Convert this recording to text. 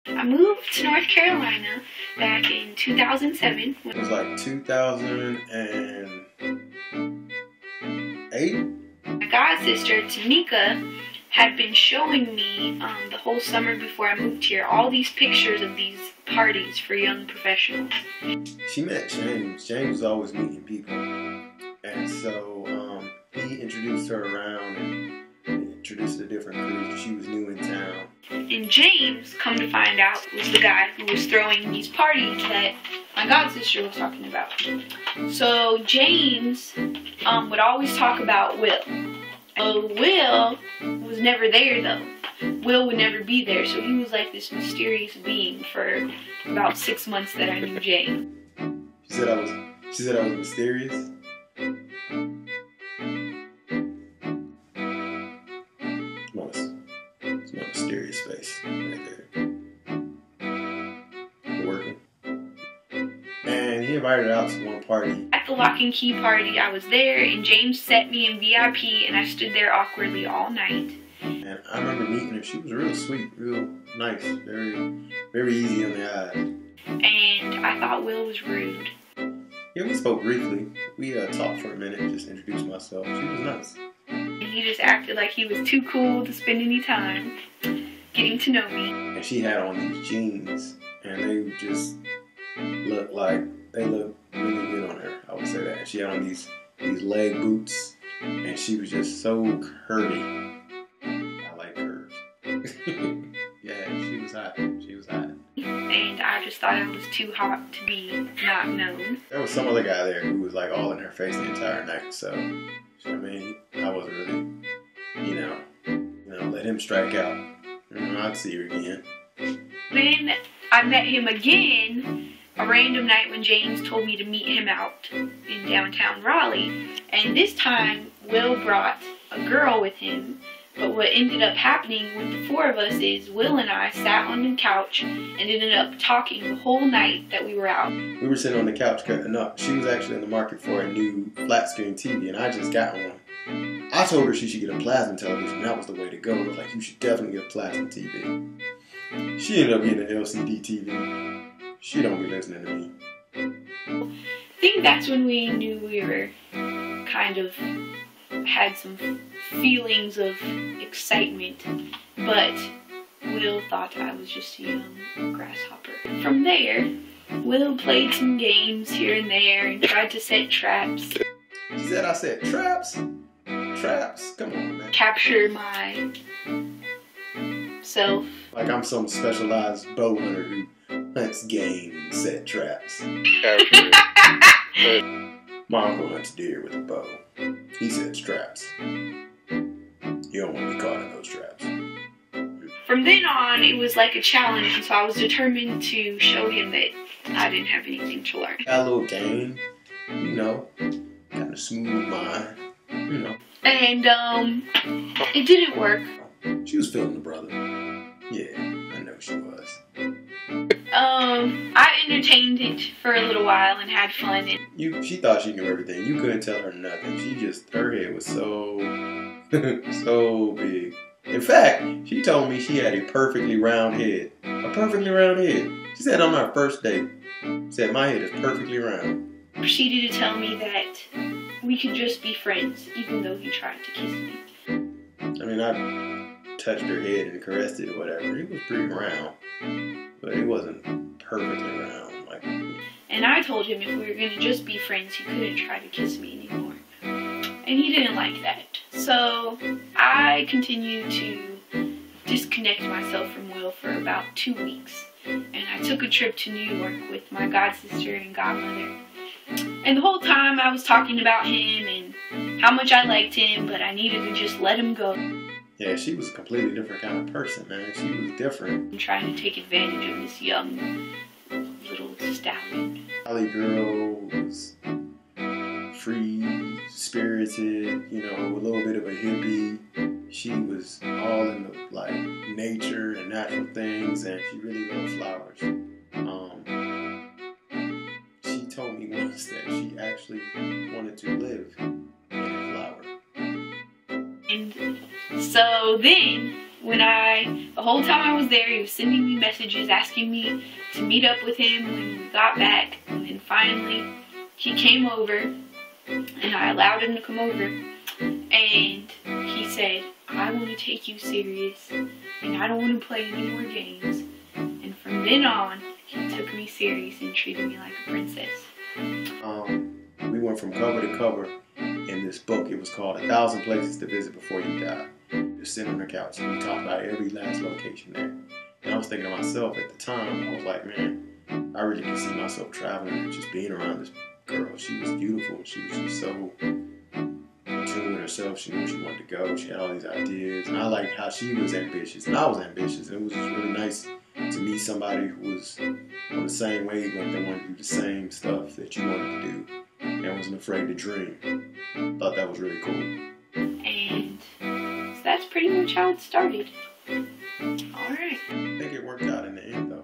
I moved to North Carolina back in 2007. It was like 2008? My god sister, Tamika, had been showing me the whole summer before I moved here all these pictures of these parties for young professionals. She met James. James was always meeting people. And so he introduced her around and introduced her to different crews. She was new in town. And James, come to find out, was the guy who was throwing these parties that my god sister was talking about. So James would always talk about Will. Will was never there though. Will would never be there, so he was like this mysterious being for about 6 months that I knew James. She said I was mysterious. It's my mysterious face right there. Working. And he invited her out to one party. At the lock and key party, I was there, and James set me in VIP, and I stood there awkwardly all night. And I remember meeting her. She was real sweet, real nice, very, very easy on the eyes. And I thought Will was rude. Yeah, we spoke briefly. We talked for a minute, just introduced myself. She was nice. And he just acted like he was too cool to spend any time getting to know me. And she had on these jeans, and they just looked really good on her. I would say that. And she had on these leg boots, and she was just so curvy. I like curves. Yeah, she was hot. She was hot. And I just thought I was too hot to be not known. There was some other guy there who was like all in her face the entire night. So, I mean, I wasn't really, let him strike out. I'd see her again. Then I met him again a random night when James told me to meet him out in downtown Raleigh. And this time, Will brought a girl with him. But what ended up happening with the four of us is Will and I sat on the couch and ended up talking the whole night that we were out. We were sitting on the couch cutting up. She was actually in the market for a new flat screen TV, and I just got one. I told her she should get a plasma television. That was the way to go. I was like, you should definitely get a plasma TV. She ended up getting an LCD TV. She don't be listening to me. I think that's when we knew we were kind of had some feelings of excitement, but Will thought I was just a young grasshopper. From there, Will played some games here and there and tried to set traps. She said I said traps? Traps? Come on, man. Capture myself. Like I'm some specialized bow hunter who hunts game and set traps. My uncle hunts deer with a bow. He sets traps. You don't want to be caught in those traps. From then on, it was like a challenge, and so I was determined to show him that I didn't have anything to learn. Got a little game, kind of smooth mind, And it didn't work. She was feeling the brother. Yeah, I know she was. I entertained it for a little while and had fun. She thought she knew everything. You couldn't tell her nothing. Her head was so big. In fact, she told me she had a perfectly round head. A perfectly round head. She said on our first date, said my head is perfectly round. Proceeded to tell me that we could just be friends, even though he tried to kiss me. I mean, I touched her head and caressed it or whatever. It was pretty round, but it wasn't perfectly round. And I told him if we were going to just be friends, he couldn't try to kiss me anymore. And he didn't like that. So I continued to disconnect myself from Will for about 2 weeks. And I took a trip to New York with my god sister and godmother. And the whole time I was talking about him and how much I liked him, but I needed to just let him go. Yeah, she was a completely different kind of person, man. She was different. I'm trying to take advantage of this young little stallion. Valley girl was free, spirited, a little bit of a hippie. She was all into nature and natural things, and she really loved flowers. She told me once that she actually wanted to live in a flower. And so then, when I The whole time I was there, he was sending me messages asking me to meet up with him when we got back. And then finally, he came over, and I allowed him to come over. And he said, I want to take you serious, and I don't want to play any more games. And from then on, he took me serious and treated me like a princess. We went from cover to cover in this book. It was called 1,000 Places to Visit Before You Die. Just sitting on the couch, and we talked about every last location there. And I was thinking to myself at the time, I was like, man, I really can see myself traveling and just being around this girl. She was beautiful. She was just so in tune with herself. She knew where she wanted to go. She had all these ideas. And I liked how she was ambitious, and I was ambitious. And it was just really nice to meet somebody who was on the same wavelength and wanted to do the same stuff that you wanted to do and wasn't afraid to dream. Thought that was really cool. And so that's pretty much how it started. Alright. I think it worked out in the end, though.